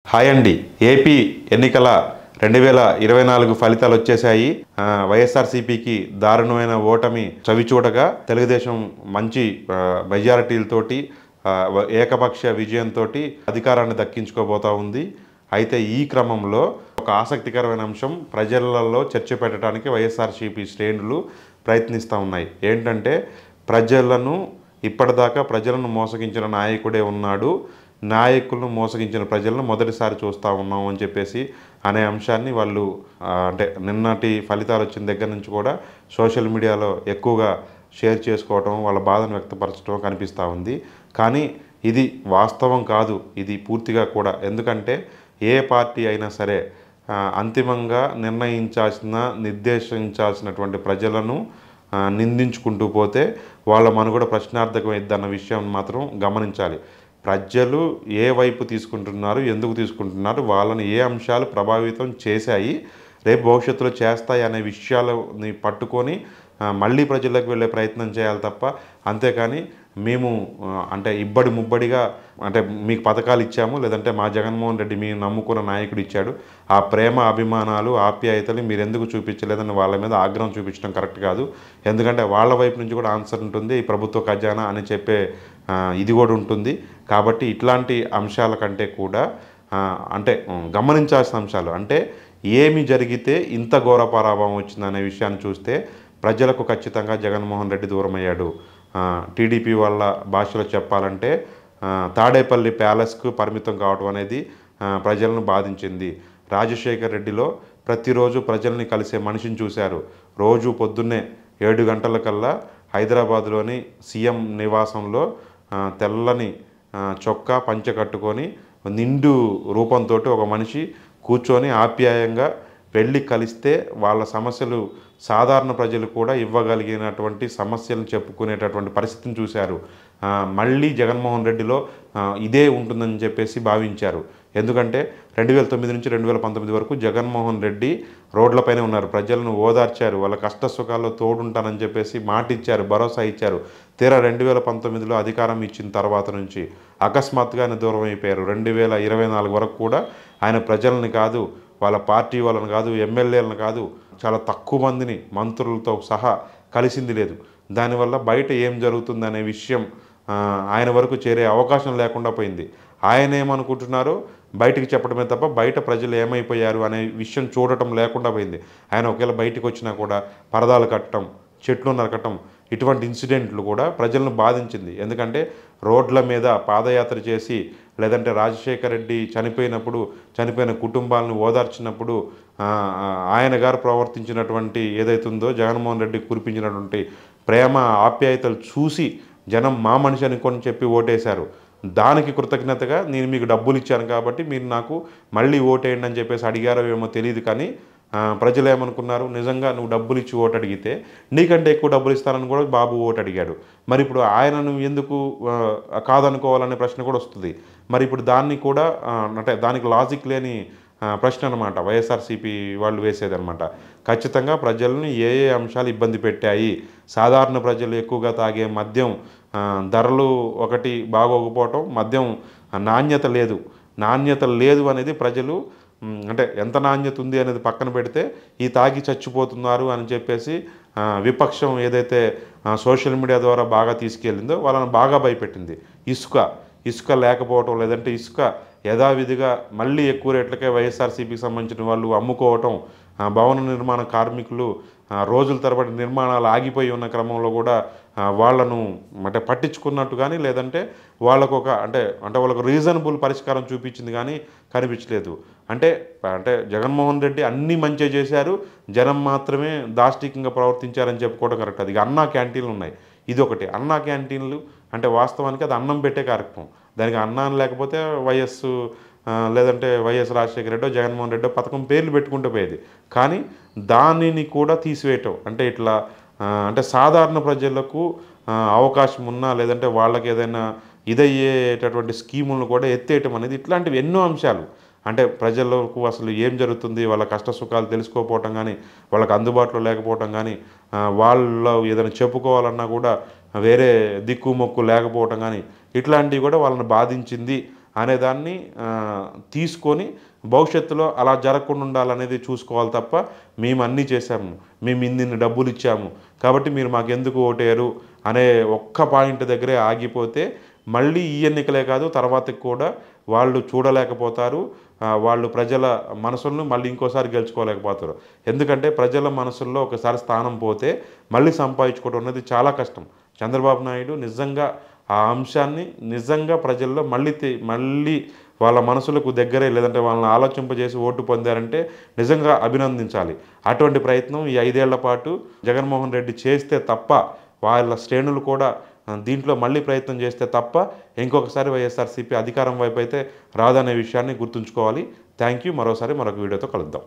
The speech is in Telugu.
హాయ్ అండి. ఏపీ ఎన్నికల 2024 ఫలితాలు వచ్చేసాయి. వైఎస్ఆర్సీపీకి దారుణమైన ఓటమి చవిచూడగా తెలుగుదేశం మంచి మెజారిటీలతోటి ఏకపక్ష విజయంతో అధికారాన్ని దక్కించుకోబోతా ఉంది. అయితే ఈ క్రమంలో ఒక ఆసక్తికరమైన అంశం ప్రజలలో చర్చ పెట్టడానికి వైఎస్ఆర్సీపీ శ్రేణులు ప్రయత్నిస్తూ ఉన్నాయి. ఏంటంటే ఇప్పటిదాకా ప్రజలను మోసగించిన నాయకుడే ఉన్నాడు, నాయకులను మోసగించిన ప్రజలను మొదటిసారి చూస్తూ ఉన్నాం అని చెప్పేసి అనే అంశాన్ని వాళ్ళు అంటే నిన్నటి ఫలితాలు వచ్చిన దగ్గర నుంచి కూడా సోషల్ మీడియాలో ఎక్కువగా షేర్ చేసుకోవటం, వాళ్ళ బాధను వ్యక్తపరచడం కనిపిస్తూ ఉంది. కానీ ఇది వాస్తవం కాదు, ఇది పూర్తిగా కూడా. ఎందుకంటే ఏ పార్టీ అయినా సరే అంతిమంగా నిర్దేశించాల్సినటువంటి ప్రజలను నిందించుకుంటూ పోతే వాళ్ళ మనుగడ ప్రశ్నార్థకమైద్దన్న విషయం మాత్రం గమనించాలి. ప్రజలు ఏ వైపు తీసుకుంటున్నారు, ఎందుకు తీసుకుంటున్నారు, వాళ్ళని ఏ అంశాలు ప్రభావితం చేశాయి, రేపు భవిష్యత్తులో చేస్తాయి అనే విషయాలని పట్టుకొని మళ్ళీ ప్రజలకు వెళ్ళే ప్రయత్నం చేయాలి తప్ప, అంతేకాని మేము అంటే ముబ్బడిగా అంటే మీకు పథకాలు ఇచ్చాము, లేదంటే మా జగన్మోహన్ రెడ్డి మీరు నమ్ముకున్న నాయకుడు ఇచ్చాడు, ఆ ప్రేమ అభిమానాలు ఆప్యాయతలు మీరు ఎందుకు చూపించలేదని వాళ్ళ మీద ఆగ్రహం చూపించడం కరెక్ట్ కాదు. ఎందుకంటే వాళ్ళ వైపు నుంచి కూడా ఆన్సర్ ఉంటుంది, ఈ ప్రభుత్వ ఖజానా అని చెప్పే ఇది కూడా ఉంటుంది. కాబట్టి ఇట్లాంటి అంశాల కంటే కూడా అంటే గమనించాల్సిన అంశాలు అంటే ఏమి జరిగితే ఇంత ఘోర పరాభవం వచ్చిందనే విషయాన్ని చూస్తే ప్రజలకు ఖచ్చితంగా జగన్మోహన్ రెడ్డి దూరమయ్యాడు. టీడీపీ వాళ్ళ భాషలో చెప్పాలంటే తాడేపల్లి ప్యాలెస్కు పరిమితం కావడం అనేది ప్రజలను బాధించింది. రాజశేఖర్ రెడ్డిలో ప్రతిరోజు ప్రజల్ని కలిసే మనిషిని చూశారు. రోజు పొద్దున్నే 7 గంటలకల్లా హైదరాబాద్లోని సీఎం నివాసంలో తెల్లని చొక్కా పంచ కట్టుకొని నిండు రూపంతో ఒక మనిషి కూర్చొని ఆప్యాయంగా వెళ్ళి కలిస్తే వాళ్ళ సమస్యలు సాధారణ ప్రజలు కూడా ఇవ్వగలిగినటువంటి సమస్యలను చెప్పుకునేటటువంటి పరిస్థితిని చూశారు. మళ్ళీ జగన్మోహన్ రెడ్డిలో ఇదే ఉంటుందని చెప్పేసి భావించారు. ఎందుకంటే 2009 నుంచి 2019 వరకు జగన్మోహన్ రెడ్డి రోడ్లపైనే ఉన్నారు, ప్రజలను ఓదార్చారు, వాళ్ళ కష్ట సుఖాల్లో తోడుంటానని చెప్పేసి మాట ఇచ్చారు, భరోసా ఇచ్చారు. తీరా 2019లో అధికారం ఇచ్చిన తర్వాత నుంచి అకస్మాత్తుగా ఆయన దూరం అయిపోయారు. 2024 వరకు కూడా ఆయన ప్రజల్ని కాదు, వాళ్ళ పార్టీ వాళ్ళని కాదు, ఎమ్మెల్యేలను కాదు, చాలా తక్కువ మందిని మంత్రులతో సహా కలిసింది లేదు. దానివల్ల బయట ఏం జరుగుతుందనే విషయం ఆయన వరకు చేరే అవకాశం లేకుండా పోయింది. ఆయన ఏమనుకుంటున్నారో బయటికి చెప్పడమే తప్ప బయట ప్రజలు ఏమైపోయారు అనే విషయం చూడటం లేకుండా పోయింది. ఆయన ఒకవేళ బయటకు వచ్చినా కూడా పరదాలు కట్టడం, చెట్లు నరకటం, ఇటువంటి ఇన్సిడెంట్లు కూడా ప్రజలను బాధించింది. ఎందుకంటే రోడ్ల మీద పాదయాత్ర చేసి, లేదంటే రాజశేఖర్ రెడ్డి చనిపోయిన కుటుంబాలను ఓదార్చినప్పుడు ఆయన గారు ప్రవర్తించినటువంటి ఏదైతుందో జగన్మోహన్ రెడ్డి కురిపించినటువంటి ప్రేమ ఆప్యాయతలు చూసి జనం మా మనిషి అనుకొని చెప్పి ఓటేశారు. దానికి కృతజ్ఞతగా నేను మీకు డబ్బులు ఇచ్చాను కాబట్టి మీరు నాకు మళ్ళీ ఓటేయండి అని చెప్పేసి అడిగారో ఏమో తెలియదు. కానీ ప్రజలు ఏమనుకున్నారు, నిజంగా నువ్వు డబ్బులు ఇచ్చి ఓటు అడిగితే నీకంటే ఎక్కువ డబ్బులు ఇస్తానని కూడా బాబు ఓటు అడిగాడు. మరి ఇప్పుడు ఆయనను ఎందుకు కాదనుకోవాలనే ప్రశ్న కూడా వస్తుంది. మరి ఇప్పుడు దాన్ని కూడా అంటే దానికి లాజిక్ లేని ప్రశ్న అనమాట వైఎస్ఆర్సీపీ వాళ్ళు వేసేదనమాట. ఖచ్చితంగా ప్రజలను ఏ అంశాలు ఇబ్బంది పెట్టాయి, సాధారణ ప్రజలు ఎక్కువగా తాగే మద్యం ధరలు ఒకటి బాగోకపోవటం, మద్యం నాణ్యత లేదు అనేది ప్రజలు అంటే ఎంత నాణ్యత ఉంది అనేది పక్కన పెడితే ఈ తాగి చచ్చిపోతున్నారు అని చెప్పేసి విపక్షం ఏదైతే సోషల్ మీడియా ద్వారా బాగా తీసుకెళ్ళిందో వాళ్ళని బాగా భయపెట్టింది. ఇసుక లేకపోవటం, లేదంటే ఇసుక యథావిధిగా మళ్ళీ ఎక్కువ రేట్లకే వైఎస్ఆర్సీపీకి సంబంధించిన వాళ్ళు అమ్ముకోవటం, భవన నిర్మాణ కార్మికులు రోజుల తరబడి నిర్మాణాలు ఆగిపోయి ఉన్న క్రమంలో కూడా వాళ్ళను అంటే పట్టించుకున్నట్టు కానీ, లేదంటే వాళ్ళకు వాళ్ళకు రీజనబుల్ పరిష్కారం చూపించింది కానీ కనిపించలేదు. అంటే జగన్మోహన్ రెడ్డి అన్నీ మంచిగా చేశారు, జనం మాత్రమే దాష్టికంగా ప్రవర్తించారని చెప్పుకోవడం కరెక్ట్. అది అన్నా క్యాంటీన్లు ఉన్నాయి, ఇదొకటి. అన్నా క్యాంటీన్లు అంటే వాస్తవానికి అది అన్నం పెట్టే కార్యక్రమం. దానికి అన్నం లేకపోతే లేదంటే వైఎస్ రాజశేఖర రెడ్డో జగన్మోహన్ రెడ్డో పథకం పేర్లు పెట్టుకుంటూ పోయేది. కానీ దానిని కూడా తీసివేయటం అంటే ఇట్లా అంటే సాధారణ ప్రజలకు అవకాశం ఉన్నా, లేదంటే వాళ్ళకి ఏదైనా ఇదయ్యేటటువంటి స్కీములను కూడా ఎత్తేయటం అనేది, ఇట్లాంటివి ఎన్నో అంశాలు అంటే ప్రజలకు అసలు ఏం జరుగుతుంది, వాళ్ళ కష్ట సుఖాలు తెలుసుకోకపోవటం కానీ, వాళ్ళకి అందుబాటులో లేకపోవటం కానీ, వాళ్ళు ఏదైనా చెప్పుకోవాలన్నా కూడా వేరే దిక్కు మొక్కు లేకపోవటం కానీ, ఇట్లాంటివి కూడా వాళ్ళని బాధించింది అనేదాన్ని తీసుకొని భవిష్యత్తులో అలా జరగకుండా ఉండాలనేది చూసుకోవాలి తప్ప మేము అన్నీ చేశాము, మేము ఇన్ని డబ్బులు ఇచ్చాము కాబట్టి మీరు మాకెందుకు ఓటేయరు అనే ఒక్క పాయింట్ దగ్గరే ఆగిపోతే మళ్ళీ ఈ ఎన్నికలే కాదు తర్వాతకి కూడా వాళ్ళు చూడలేకపోతారు. వాళ్ళు ప్రజల మనసులను మళ్ళీ ఇంకోసారి గెలుచుకోలేకపోతారు. ఎందుకంటే ప్రజల మనసుల్లో ఒకసారి స్థానం పోతే మళ్ళీ సంపాదించుకోవడం అనేది చాలా కష్టం. చంద్రబాబు నాయుడు నిజంగా ఆ అంశాన్ని నిజంగా ప్రజల్లో మళ్ళీ వాళ్ళ మనసులకు దగ్గరే లేదంటే వాళ్ళని ఆలోచింపజేసి ఓటు పొందారంటే నిజంగా అభినందించాలి. అటువంటి ప్రయత్నం ఈ 5 ఏళ్ల పాటు జగన్మోహన్ రెడ్డి చేస్తే తప్ప వాళ్ళ శ్రేణులు కూడా దీంట్లో మళ్ళీ ప్రయత్నం చేస్తే తప్ప ఇంకొకసారి వైఎస్ఆర్సీపీ అధికారం వైపు అయితే రాదనే విషయాన్ని గుర్తుంచుకోవాలి. Thank you. మరోసారి మరొక వీడియోతో కలుద్దాం.